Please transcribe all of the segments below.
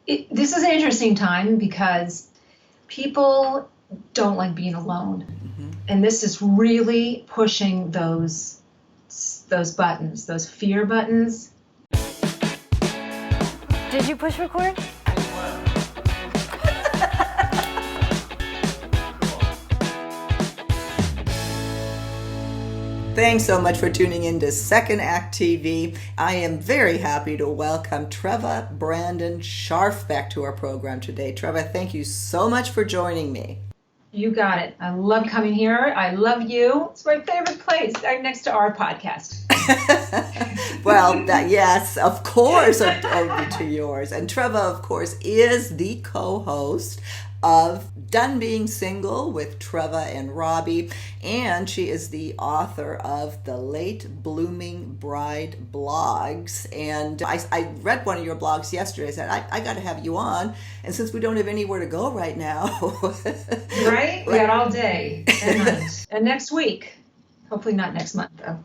This is an interesting time because people don't like being alone. And this is really pushing those buttons, those fear buttons. Did you push record? Thanks so much for tuning in to Second Act TV. I am very happy to welcome Treva Brandon Scharf back to our program today. Treva, thank you so much for joining me. You got it. I love coming here. I love you. It's my favorite place, right next to our podcast. Well, yes, of course, over to yours. And Treva, of course, is the co-host of Done Being Single with Treva and Robbie, and she is the author of the Late Blooming Bride blogs. And I read one of your blogs yesterday. I said, I got to have you on. And since we don't have anywhere to go right now. Right? We got all day and night. And next week. Hopefully not next month, though.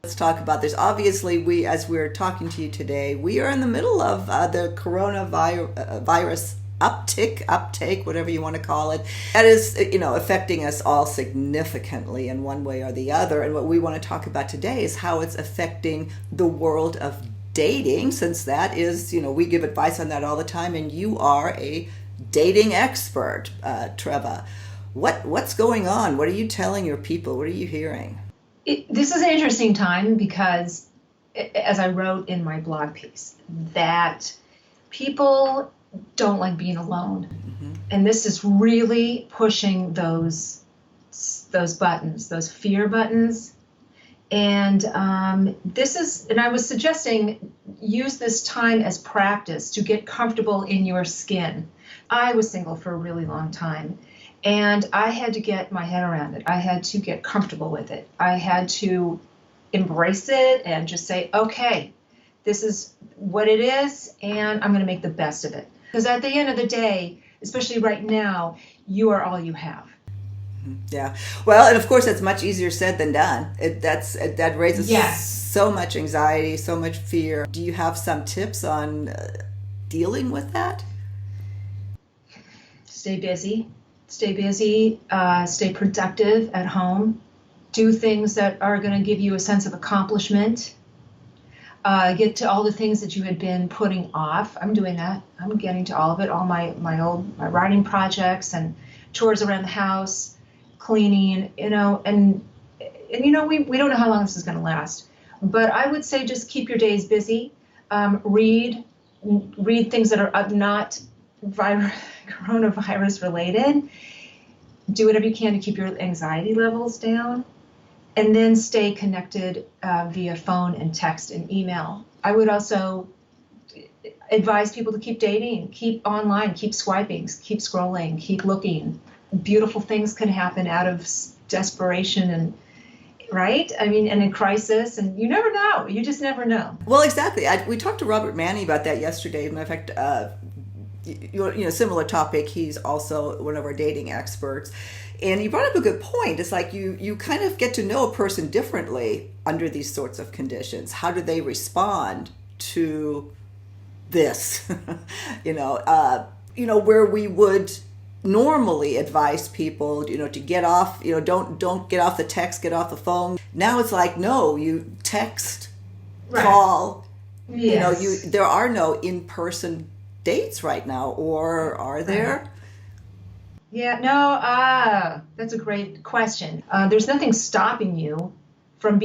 Let's talk about this. Obviously, as we're talking to you today, we are in the middle of the coronavirus uptake, whatever you want to call it. That is, affecting us all significantly in one way or the other. And what we want to talk about today is how it's affecting the world of dating, since that is, we give advice on that all the time, and you are a dating expert, Treva. What's going on? What are you telling your people? What are you hearing? This is an interesting time because, as I wrote in my blog piece, that people don't like being alone. Mm-hmm. And this is really pushing those buttons, those fear buttons. And and I was suggesting use this time as practice to get comfortable in your skin. I was single for a really long time, and I had to get my head around it. I had to get comfortable with it. I had to embrace it and just say, okay, this is what it is, and I'm going to make the best of it. Because at the end of the day, especially right now, you are all you have. Yeah. Well, and of course, that's much easier said than done. That raises so much anxiety, so much fear. Do you have some tips on dealing with that? Stay busy. Stay productive at home. Do things that are going to give you a sense of accomplishment. Get to all the things that you had been putting off. I'm doing that. I'm getting to all of it, all my writing projects and chores around the house, cleaning, and we don't know how long this is going to last. But I would say just keep your days busy. Read things that are not coronavirus related. Do whatever you can to keep your anxiety levels down. And then stay connected via phone and text and email. I would also advise people to keep dating, keep online, keep swiping, keep scrolling, keep looking. Beautiful things can happen out of desperation and, right? I mean, and a crisis, and you never know. You just never know. Well, exactly. We talked to Robert Manny about that yesterday. As a matter of fact, similar topic. He's also one of our dating experts. And he brought up a good point. It's like you kind of get to know a person differently under these sorts of conditions. How do they respond to this? Where we would normally advise people, to get off, don't get off the text, get off the phone. Now it's like, no, you text, right. Call. Yes. There are no in-person dates right now, or are there? Yeah, no, that's a great question. There's nothing stopping you from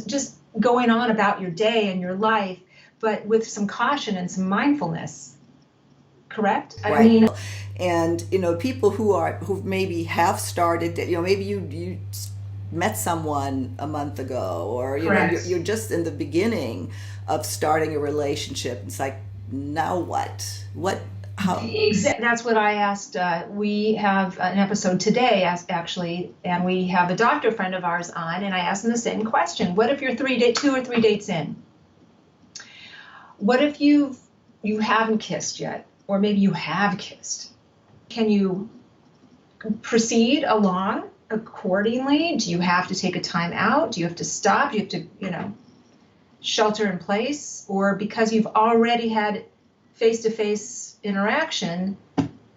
just going on about your day and your life, but with some caution and some mindfulness. Correct? Right. I mean, and people who maybe have started, maybe you met someone a month ago, or you're just in the beginning of starting a relationship. It's like, now what? How? That's what I asked. We have an episode today, actually, and we have a doctor friend of ours on, and I asked him the same question. What if you're 2 or 3 dates in? What if you haven't kissed yet, or maybe you have kissed? Can you proceed along accordingly? Do you have to take a time out? Do you have to stop? Do you have to, shelter in place? Or because you've already had face-to-face interaction,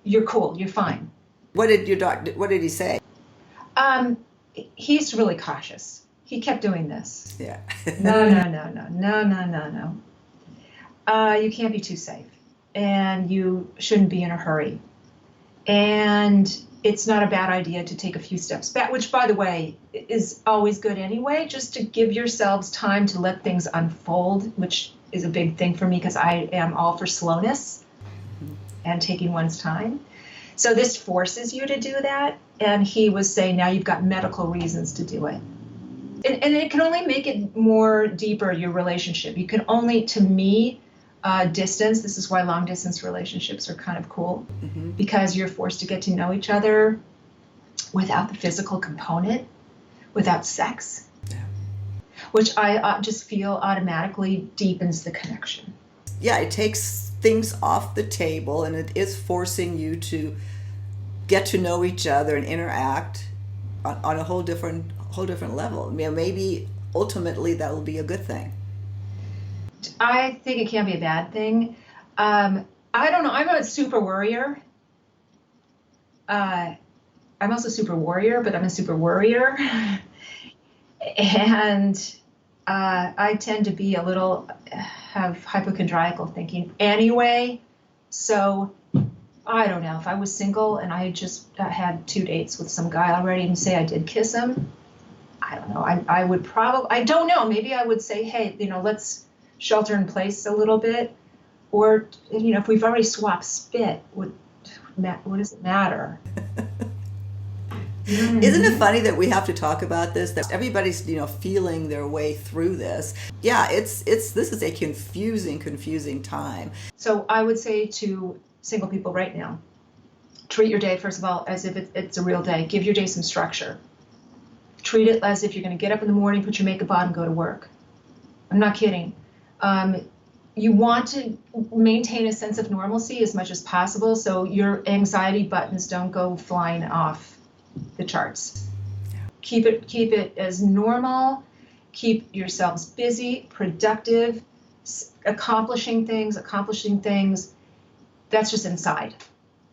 you're cool, you're fine. What did he say? He's really cautious. He kept doing this. Yeah. No. You can't be too safe, and you shouldn't be in a hurry. And it's not a bad idea to take a few steps back, which, by the way, is always good anyway, just to give yourselves time to let things unfold, which is a big thing for me because I am all for slowness and taking one's time. So this forces you to do that. And he was saying, now you've got medical reasons to do it. And it can only make it more deeper, your relationship. You can only, to me, distance. This is why long distance relationships are kind of cool, because you're forced to get to know each other without the physical component, without sex, which I just feel automatically deepens the connection. Yeah, it takes things off the table, and it is forcing you to get to know each other and interact on a whole different level. I mean, maybe ultimately that will be a good thing. I think it can be a bad thing. I don't know. I'm a super worrier. I'm also a super warrior, but I'm a super worrier. And I tend to be have hypochondriacal thinking anyway. So I don't know. If I was single and I just had 2 dates with some guy already and say I did kiss him, I don't know. I would probably, I don't know. Maybe I would say, hey, let's shelter in place a little bit. Or, if we've already swapped spit, what does it matter? Isn't it funny that we have to talk about this? That everybody's, feeling their way through this. Yeah, this is a confusing time. So I would say to single people right now, treat your day, first of all, as if it's a real day. Give your day some structure. Treat it as if you're going to get up in the morning, put your makeup on, and go to work. I'm not kidding. You want to maintain a sense of normalcy as much as possible, so your anxiety buttons don't go flying off the charts. Keep it as normal. Keep yourselves busy, productive, accomplishing things. That's just inside.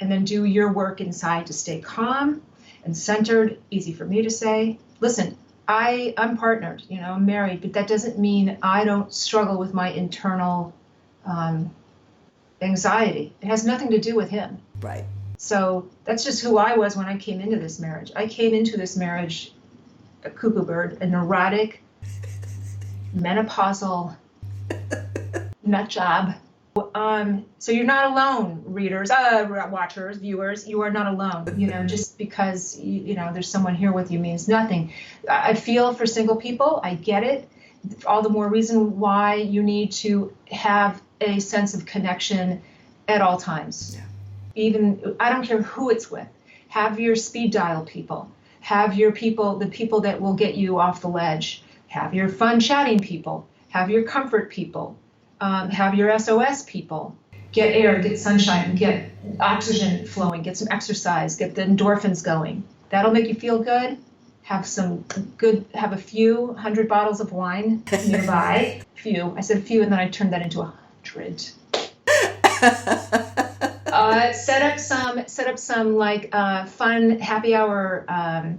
And then do your work inside to stay calm and centered. Easy for me to say. Listen, I'm partnered, I'm married, but that doesn't mean I don't struggle with my internal anxiety. It has nothing to do with him. Right. So that's just who I was when I came into this marriage. I came into this marriage a cuckoo bird, a neurotic, menopausal nut job. So you're not alone, readers, watchers, viewers. You are not alone. Just because there's someone here with you means nothing. I feel for single people. I get it. All the more reason why you need to have a sense of connection at all times. Yeah. Even I don't care who it's with. Have your speed dial people. Have your people, the people that will get you off the ledge. Have your fun chatting people. Have your comfort people. Have your SOS people. Get air, get sunshine, get oxygen flowing, get some exercise, get the endorphins going. That'll make you feel good. Have a few 100 bottles of wine nearby. Few. I said few, and then I turned that into 100. Set up some like fun happy hour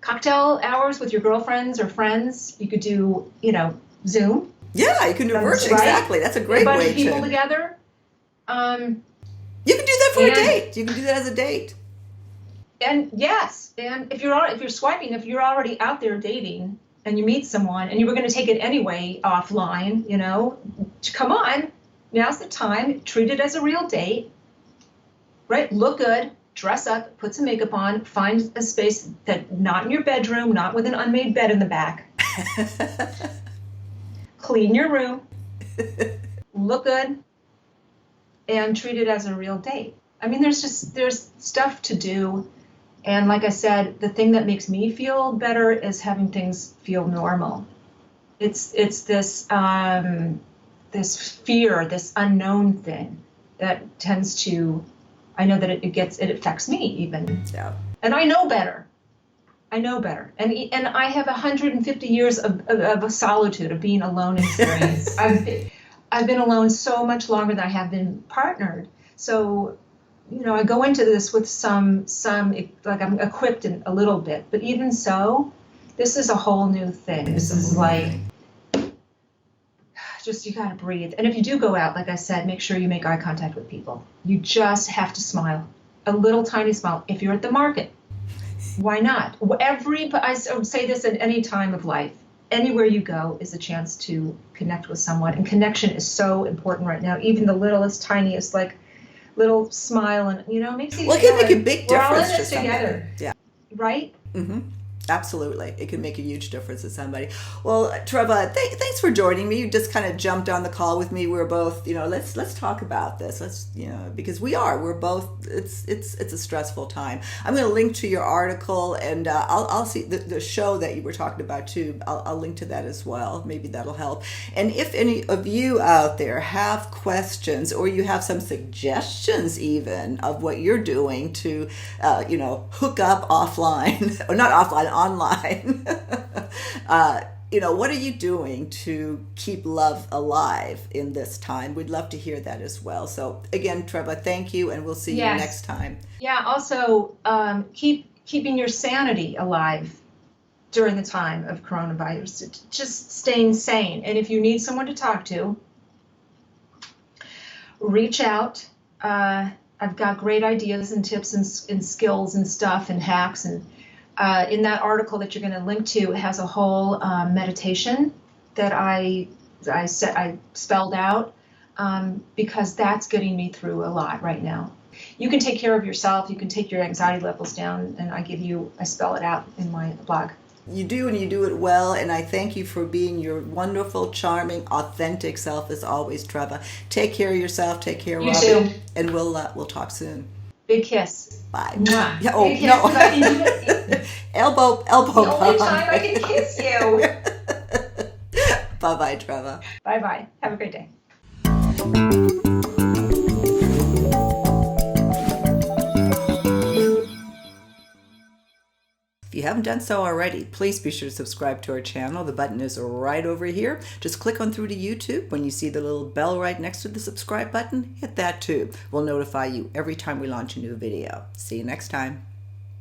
cocktail hours with your girlfriends or friends. You could do, Zoom. Yeah, you can do virtual. Right? Exactly. That's a great way to. A bunch of people together. You can do that for a date. You can do that as a date. And yes, and if you're swiping, if you're already out there dating and you meet someone and you were going to take it anyway offline, come on, now's the time. Treat it as a real date, right? Look good, dress up, put some makeup on, find a space that not in your bedroom, not with an unmade bed in the back. Clean your room, look good, and treat it as a real date. I mean, there's stuff to do. And like I said, the thing that makes me feel better is having things feel normal. It's this this fear, this unknown thing that tends to, I know that it affects me even. Yeah. And I know better. And I have 150 years of solitude, of being alone experience. I've been alone so much longer than I have been partnered. So, I go into this with some like I'm equipped in a little bit, but even so, this is a whole new thing. This is like, just, you gotta breathe. And if you do go out, like I said, make sure you make eye contact with people. You just have to smile, a little tiny smile. If you're at the market, why not? I would say this at any time of life. Anywhere you go is a chance to connect with someone, and connection is so important right now. Even the littlest, tiniest, like little smile, and makes you. Well, it can make a big difference. We're all in this to together. Yeah. Right. Mm-hmm. Absolutely. It can make a huge difference to somebody. Well, Treva, thanks for joining me. You just kind of jumped on the call with me. We're both, let's talk about this. Let's, because we're both, it's a stressful time. I'm going to link to your article, and I'll see the show that you were talking about too. I'll link to that as well. Maybe that'll help. And if any of you out there have questions, or you have some suggestions even of what you're doing to, hook up offline, or not offline, online. What are you doing to keep love alive in this time? We'd love to hear that as well. So again, Treva, thank you, and we'll see you next time. Yeah, also keeping your sanity alive during the time of coronavirus. Just staying sane. And if you need someone to talk to, reach out. I've got great ideas and tips and skills and stuff and hacks, and in that article that you're going to link to, it has a whole meditation that I spelled out, because that's getting me through a lot right now. You can take care of yourself. You can take your anxiety levels down, and I spell it out in my blog. You do, and you do it well, and I thank you for being your wonderful, charming, authentic self as always, Treva. Take care of yourself. Take care of Robin, too. And we'll talk soon. Big kiss. Bye. Mwah. Yeah, oh, Big kiss, 'cause I can do it. elbow. The only time I can kiss you. Bye-bye, Treva. Bye-bye. Have a great day. If you haven't done so already, please be sure to subscribe to our channel. The button is right over here. Just click on through to YouTube. When you see the little bell right next to the subscribe button, hit that too. We'll notify you every time we launch a new video. See you next time.